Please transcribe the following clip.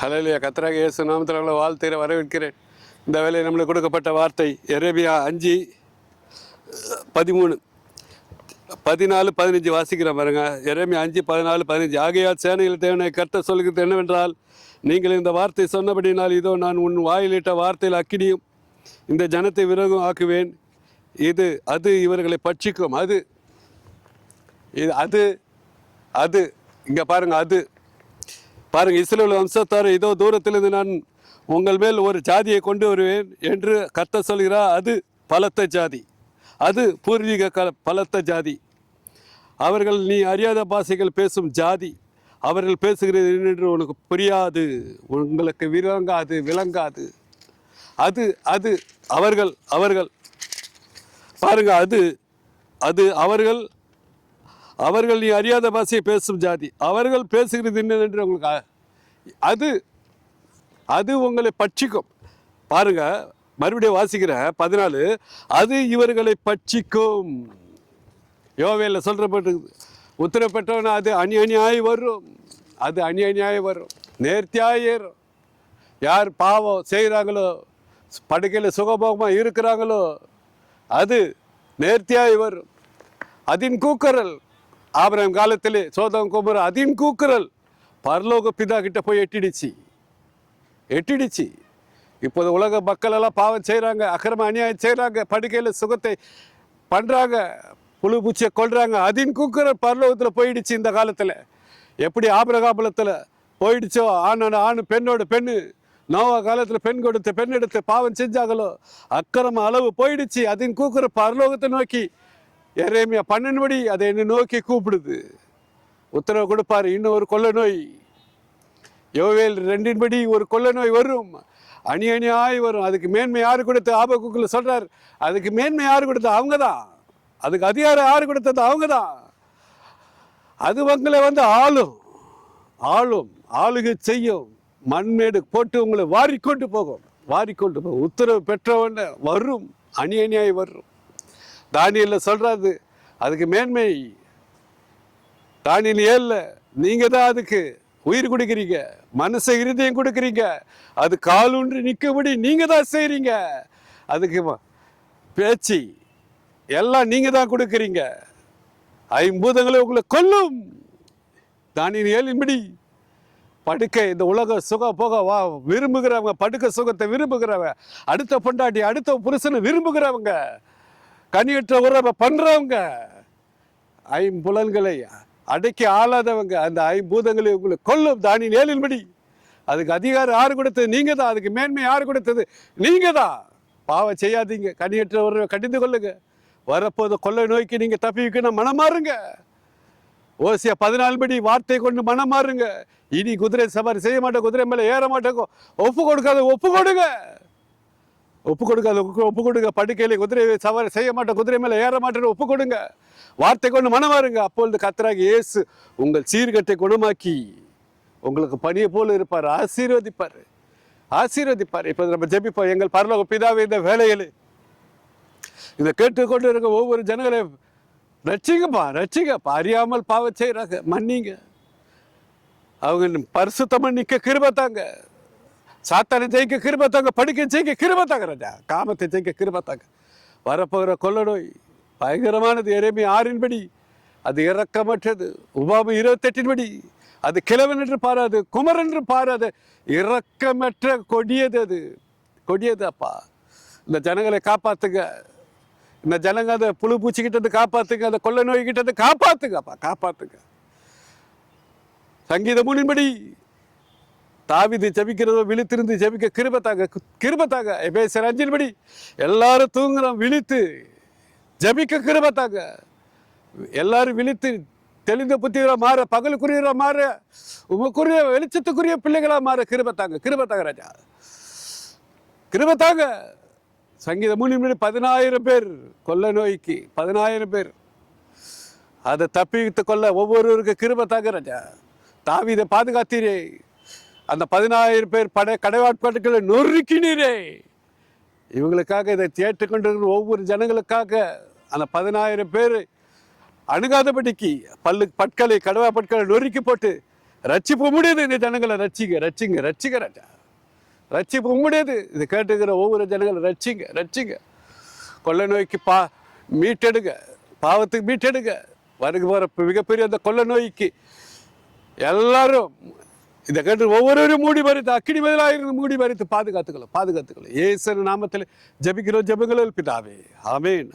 ஹல்லேலூயா. கர்த்தராகிய இயேசு நாமத்தில் வாழ்த்துகிற வரவேற்கிறேன். இந்த வேளையில் நம்மளுக்கு கொடுக்கப்பட்ட வார்த்தை எரேமியா 5:13 14-15 வாசிக்கிற பாருங்க. எரேமியா 5:14-15. ஆகையால் சேனையில் தேவனை கர்த்தர் சொல்கிறது என்னவென்றால், நீங்கள் இந்த வார்த்தை சொன்னபடினால் இதோ நான் உன் வாயிலிட்ட வார்த்தையில் அக்கினியும் இந்த ஜனத்தை விறகும் ஆக்குவேன். அது இவர்களை பட்சிக்கும். அது இங்கே பாருங்க. பாருங்க, இஸ்ரவேல் வம்சத்தார் இதோ தூரத்திலிருந்து நான் உங்கள் மேல் ஒரு ஜாதியை கொண்டு வருவேன் என்று கர்த்தர் சொல்கிறார். அது பலத்த ஜாதி, அது பூர்வீக பலத்த ஜாதி. அவர்கள் நீ அறியாத பாஷைகள் பேசும் ஜாதி. அவர்கள் பேசுகிறது என்று உனக்கு புரியாது, உங்களுக்கு விளங்காது. அது அவர்கள் பாருங்க. அது அவர்கள் நீ அறியாத பாஷையை பேசும் ஜாதி. அவர்கள் பேசுகிறது என்னென்று உங்களுக்கு அது உங்களை பட்சிக்கும். பாருங்க, மறுபடியும் வாசிக்கிற 14. அது இவர்களை பட்சிக்கும். யோவேல சொல்றப்பட்டு உத்தரவு பெற்றவன அது அணியாய் வரும். நேர்த்தியாய் ஏறும். யார் பாவம் செய்கிறாங்களோ, படுக்கையில் சுகபோகமாக இருக்கிறாங்களோ, அது நேர்த்தியாய் வரும். அதின் கூக்குரல் ஆபிரகாம் காலத்திலே சோதம் குமார அதின் கூக்குரல் பரலோக பிதா கிட்ட போய் எட்டிடுச்சு. இப்போது உலக மக்கள் எல்லாம் பாவம் செய்கிறாங்க, அக்கிரம அநியாயம் செய்கிறாங்க, படுக்கையில் சுகத்தை பண்ணுறாங்க, புழு பூச்சியை கொள்றாங்க. அதின் கூக்குரல் பரலோகத்தில் போயிடுச்சு. இந்த காலத்தில் எப்படி ஆபிரகாமத்தில் போயிடுச்சோ, ஆண் பெண்ணோட பெண்ணு நோவா காலத்தில் பெண் எடுத்து பாவம் செஞ்சாங்களோ, அக்கிரம அளவு போயிடுச்சு. அதின் கூக்குரல் பரலோகத்தை நோக்கி எரேமியா 12 அதை என்ன நோக்கி கூப்பிடுது. உத்தரவு கொடுப்பாரு, இன்னும் ஒரு கொள்ள நோய். யோவேல் 2 ஒரு கொள்ள நோய் வரும், அணியாய் வரும். அதுக்கு மேன்மை யாரு கொடுத்து ஆபக்குக்குள்ள சொல்றார். அதுக்கு மேன்மை யாரு கொடுத்தது? அவங்க தான். அதுக்கு அதிகாரம் யாரு கொடுத்தது? அவங்க தான். அது உங்களை ஆளுகை செய்யும். மண்மேடு போட்டு உங்களை வாரிக்கொண்டு போகும். உத்தரவு பெற்றவன வரும், அணியாய் வரும். தானியேல் சொல்றாரு, அதுக்கு மேன்மை. தானியேல் 7 நீங்க தான் அதுக்கு உயிர் கொடுக்குறீங்க, மனச இருதயம் கொடுக்குறீங்க, அது காலூன்றி நிற்கபடி நீங்க தான் செய்றீங்க. அதுக்கு பேச்சு எல்லாம் நீங்க தான் கொடுக்குறீங்க. 5 பூதங்களை உங்களை கொல்லும். தானியேல் 7 படுக்கை, இந்த உலக சுகம் போக விரும்புகிறவங்க, படுக்கை சுகத்தை விரும்புகிறவங்க, அடுத்த பொண்டாட்டி அடுத்த புருஷனை விரும்புகிறவங்க, கனியற்ற உறவை பண்றவங்க, 5 புலன்களை அடக்கி ஆளாதவங்க, அந்த 5 பூதங்களை உங்களை கொல்லும். தானியேல் 7 அதுக்கு அதிகாரம் யாரு கொடுத்தது? நீங்க தான். அதுக்கு மேன்மை யாரு கொடுத்தது? நீங்க தான். பாவம் செய்யாதீங்க, கனியற்ற உறவை கடிந்து கொள்ளுங்க. வரப்போது கொள்ளை நோய்க்கு நீங்க தப்பிக்கணும், மனமாறுங்க. ஓசியா 14 வார்த்தை கொண்டு மனமாறுங்க. இனி குதிரை சவாரி செய்ய மாட்டோம், குதிரை மேல ஏற மாட்டோம். ஒப்பு கொடுங்க. படுக்கையில குதிரை சவாரி செய்ய மாட்டோம், குதிரை மேல ஏற மாட்டேன்னு ஒப்பு கொடுங்க. வார்த்தை கொண்டு மனமாறுங்க. அப்பொழுது கர்த்தராகிய இயேசு உங்கள் சீர்கட்டை குணமாக்கி உங்களுக்கு பணியை போல இருப்பார், ஆசீர்வதிப்பார். இப்ப நம்ம ஜெபிப்போம். எங்கள் பரலோக பிதாவே, இந்த வேலையில் இதை கேட்டுக்கொண்டு இருக்க ஒவ்வொரு ஜனங்களையும் ரட்சிங்கப்பா. அறியாமல் பாவம் செய்யறாங்க, மன்னிங்க. அவங்க பரிசுத்தமா நிக்க கிருபை தாங்க. சாத்தானை ஜெயிக்க கிருபை தாங்க. படிக்க ஜெயிக்க கிருபை தாங்க ராஜா. காமத்தை ஜெயிக்க கிருபை தாங்க. வரப்போகிற கொள்ள நோய் பயங்கரமானது. எரேமியா 6 அது இரக்கமற்றது. உபாம 28 அது கிழவன் என்று பாராது, குமரன் என்று பாராது, இரக்கமற்ற கொடியது அப்பா. இந்த ஜனங்களை காப்பாத்துங்க. இந்த ஜனங்க அந்த புழு பூச்சிக்கிட்டது காப்பாத்துங்க, அந்த கொள்ளை நோய் கிட்டது காப்பாத்துங்க. சங்கீதம் 3 தாவீது ஜெபிக்கிறதோ விழித்திருந்து ஜெபிக்க கிருபை தாங்க. எபேசியர் 5 எல்லாரும் தூங்குறோம், விழித்து ஜெபிக்க கிருபை தாங்க. எல்லாரும் விழித்து தெளிந்த புத்திகளா மாற, பகலுக்குரியவரா மாற, உமக்குரிய வெளிச்சத்துக்குரிய பிள்ளைகளா மாற கிருபை தாங்க ராஜா. கிருபை தாங்க. சங்கீதம் 3 10,000 பேர் கொள்ள நோய்க்கு 10,000 பேர் அதை தப்பித்து கொள்ள ஒவ்வொருவருக்கு கிருபை தாங்க ராஜா. தாவீதை பாதுகாத்தீரே, அந்த 10,000 பேர் கடைவாட்பாட்டுக்களை நொறுக்கினீரே. இவங்களுக்காக இதை கேட்டுக்கொண்டிருக்கிற ஒவ்வொரு ஜனங்களுக்காக அந்த 10,000 பேர் அணுகாதபடிக்கு கடவா பட்களை நொறுக்கி போட்டு ரட்சிப்பு முடியுது. இந்த ஜனங்களை ரட்சிங்க ராஜா. ரட்சிப்பு முடியுது. இது கேட்டுக்கிற ஒவ்வொரு ஜனங்களும் ரட்சிங்க. கொள்ளை நோய்க்கு மீட்டெடுங்க, பாவத்துக்கு மீட்டெடுங்க. வருக போற மிகப்பெரிய அந்த கொள்ளை நோய்க்கு எல்லாரும் இதை கேட்டு ஒவ்வொருவரும் மூடி மறித்து அக்கினி பதிலாயிருந்து மூடி மறித்து பாதுகாத்துக்கலாம். இயேசு நாமத்தில் ஜெபிக்கிறோம், ஜெபங்கள் பிதாவே. ஆமேன்.